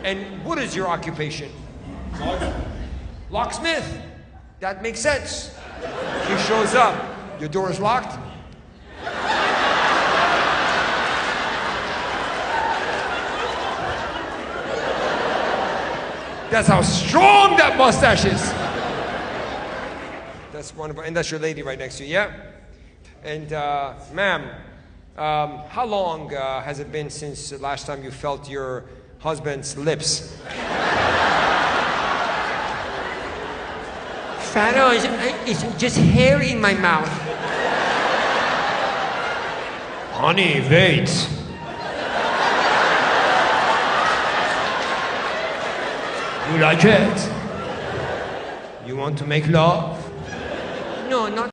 And what is your occupation? Locksmith. That makes sense. He shows up. Your door is locked? That's how strong that mustache is. That's wonderful. And that's your lady right next to you, yeah? And, ma'am, how long has it been since the last time you felt your husband's lips? Pharaoh, it's just hair in my mouth. Honey, wait. You like it? You want to make love? No, not